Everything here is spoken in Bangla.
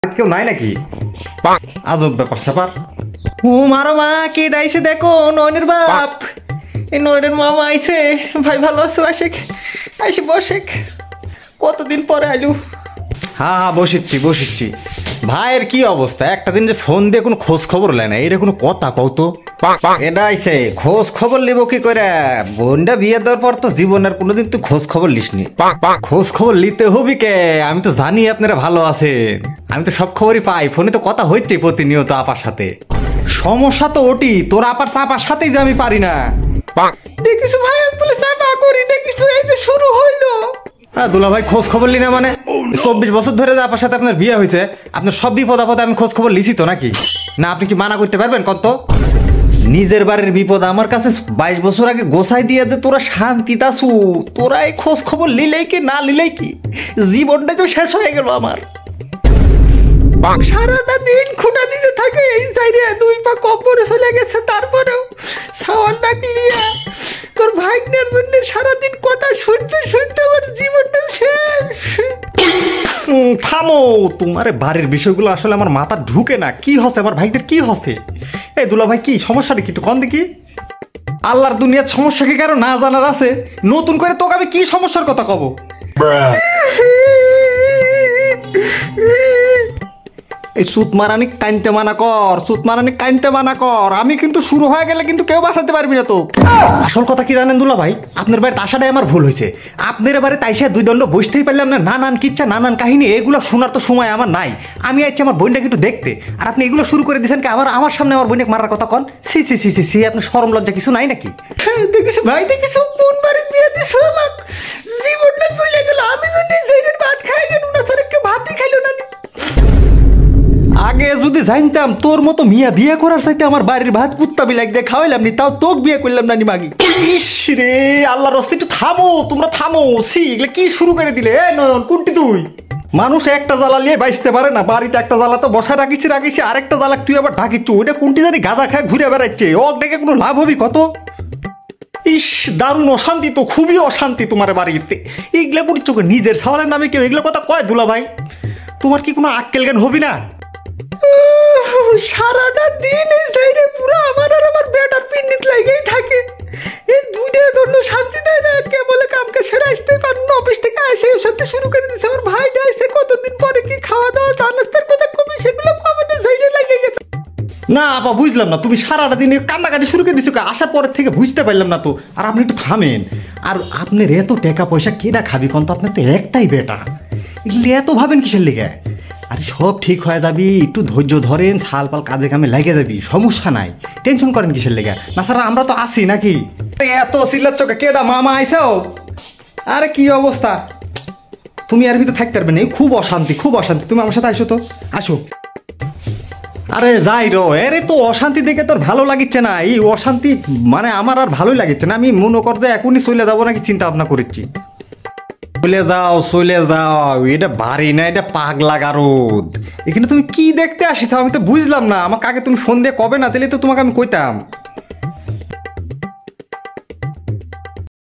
কেউ নাই নাকি? আজব ব্যাপার স্যাপার। ও মারো মা, কে ডাইছে দেখো, নয়নের বাপ। এই নয়নের মামা আইছে। ভাই ভালো আছো? আশেক আইসে বসেক, কতদিন পরে আলু। হ্যাঁ হ্যাঁ বসেছি। ভাইয়ের কি অবস্থা? একটা দিন যে ফোন দিয়ে কোনো খোঁজ খবর লেয় না, এটা কোনো কথা কও তো। এটা আইছে খোঁজ খবর লিব কি করে? বোনটা বিয়ে দেওয়ার পর তো জীবনের কোনোদিন তুই খোঁজ খবর লিসনি। খোঁজ খবর লিতে হবি কে? আমি তো জানি আপনারা ভালো আছেন, আমি তো সব খবরই পাই। ফোনে তো কথা হচ্ছে প্রতিনিয়ত আপার সাথে। সমস্যা তো ওটি, তোর আপার চাপার সাথেই যে আমি পারি না। দেখিস ভাই, আমি বলে চাপা করি, দেখিস এই যে শুরু হইলো। হ্যাঁ দুলা ভাই, খোঁজ খবর লি না মানে? 24 বছর ধরে যে আপনার সাথে আপনার বিয়ে হয়েছে, আপনার সব বিপদ আপদে আমি খোঁজ খবর লিছি তো নাকি? না আপনি কি মানা করতে পারবেন কত? নিজের বাড়ির বিপদ আমার কাছে 22 বছর আগে গোসাই দিয়ে যে তোরা শান্তিতে আছু, তোরা এই খোঁজ খবর লিলেই কি না লিলেই কি? জীবনটা তো শেষ হয়ে গেল আমার। সারাটা দিন খুঁটা দিতে থাকে এই সাইডে, 2 পা কবরে চলে গেছে, তারপরেও সাওয়ার ডাকলিয়া তোর ভাগ্নের জন্য সারাদিন কথা শুনতে শুনতে আমার জীবনটা শেষ। থামো, তোমার বাড়ির বিষয়গুলো আসলে আমার মাথা ঢুকে না। কি হচ্ছে আমার ভাইটার, কি হচ্ছে? এই দুলা ভাই, কি সমস্যাটা কি একটু কম দেখি? আল্লাহর দুনিয়ার সমস্যা কি কারো না জানার আছে? নতুন করে তোকে আমি কি সমস্যার কথা কব? এই সুত মারানি কাইনতে মানা কর, সুত মারানি কাইনতে মানা কর। আমি কিন্তু শুরু হয়ে গেলে কিন্তু কেউ বাঁচাতে পারবি না তো। আসল কথা কি জানেন দুলা ভাই, আপনার বাড়িতে আসাটাই আমার ভুল হয়েছে। আপনার বাড়িতে আইসা 2 দণ্ড বসতেই পারলাম না। নানান কিচ্ছা, নানান কাহিনী, এগুলো শোনার তো সময় আমার নাই। আমি আইছি আমার বোনটাকে একটু দেখতে, আর আপনি এগুলো শুরু করে দিয়েছেন কি? আমার সামনে আমার বোনকে মারার কথা কন? সি সি সি সি সি, আপনার শরম লজ্জা কিছু নাই নাকি? দেখিস ভাই, দেখিস কোন বাড়িতে বিয়ে দিস আমাক, জীবনটা চলে গেল। আমি যদি জেনের ভাত খাই গেল না, স্যার কেউ ভাতই খাইল না। আগে যদি জানতাম তোর মতো মিয়া বিয়ে করার চাইতে আমার বাড়ির ভাত পুত্তাবি লাগ দিয়ে খাওয়াইলাম নি, তাও তোক বিয়ে করলাম না নি মাগি। ইস রে আল্লাহর রাস্তায় একটু থামো, তোমরা থামো। সি এগুলো কি শুরু করে দিলে? নয়ন কোনটি তুই? মানুষ একটা জ্বালা নিয়ে বাঁচতে পারে না। বাড়িতে একটা জ্বালা তো বসায় রাখিছি, আরেকটা জ্বালা তুই আবার ঢাকিচ্ছ। ওইটা কোনটি জানি গাঁজা খায় ঘুরে বেড়াচ্ছে। ওক ডেকে কোনো লাভ হবি কত? ইস দারুণ অশান্তি তো, খুবই অশান্তি তোমার বাড়িতে। এগুলা পড়ি চোখে নিজের সাওয়ালের নামে কেউ এগুলো কথা কয়? দুলা ভাই তোমার কি কোনো আক্কেল জ্ঞান হবি না? সারাটা দিন এই সাইডে পুরো আমার আর আমার বেটার পিন্ডিত লাগেই থাকে। এই 2 দণ্ড শান্তি দেয় না। কে বলে কামকে সেরে আসতেই পারেন না, অফিস থেকে আসে সাথে শুরু করে দিচ্ছে। আমার ভাইটা আসছে কতদিন পরে, কি খাওয়া দাওয়া চা নাস্তার কথা কবি, সেগুলো আমাদের সাইডে লাগে গেছে। না আপা বুঝলাম না, তুমি সারাটা দিনে কান্নাকাটি শুরু করে দিচ্ছ। আসার পরের থেকে বুঝতে পারলাম না তো। আর আপনি একটু থামেন। আর আপনার এত টাকা পয়সা কেডা খাবি কন? তো আপনার তো একটাই বেটা, এগুলি এত ভাবেন কিসের লেগে? আরে সব ঠিক হয়ে যাবি, একটু ধৈর্য ধরেন, ছাল পাল কাজে কামে লেগে যাবি, সমস্যা নাই। টেনশন করেন কিসের লেগে? না স্যার আমরা তো আসি নাকি? এত সিল্লার চোখে কেডা মামা আইসাও? আরে কি অবস্থা? তুমি আর ভিতরে থাকতে পারবে না, খুব অশান্তি, খুব অশান্তি। তুমি আমার সাথে আসো তো, আসো। আরে যাই রো, এরে তো অশান্তি দেখে তোর ভালো লাগিচ্ছে না। এই অশান্তি মানে আমার আর ভালোই লাগিচ্ছে না। আমি মনে কর যে এখনই চলে যাবো নাকি চিন্তা ভাবনা করছি। চলে যাও, এটা বাড়ি না, এটা পাগলা গারদ। এখানে তুমি কি দেখতে আসিস আমি তো বুঝলাম না। আমাকে আগে তুমি ফোন দিয়ে কবে না দিলে তো তোমাকে আমি কইতাম।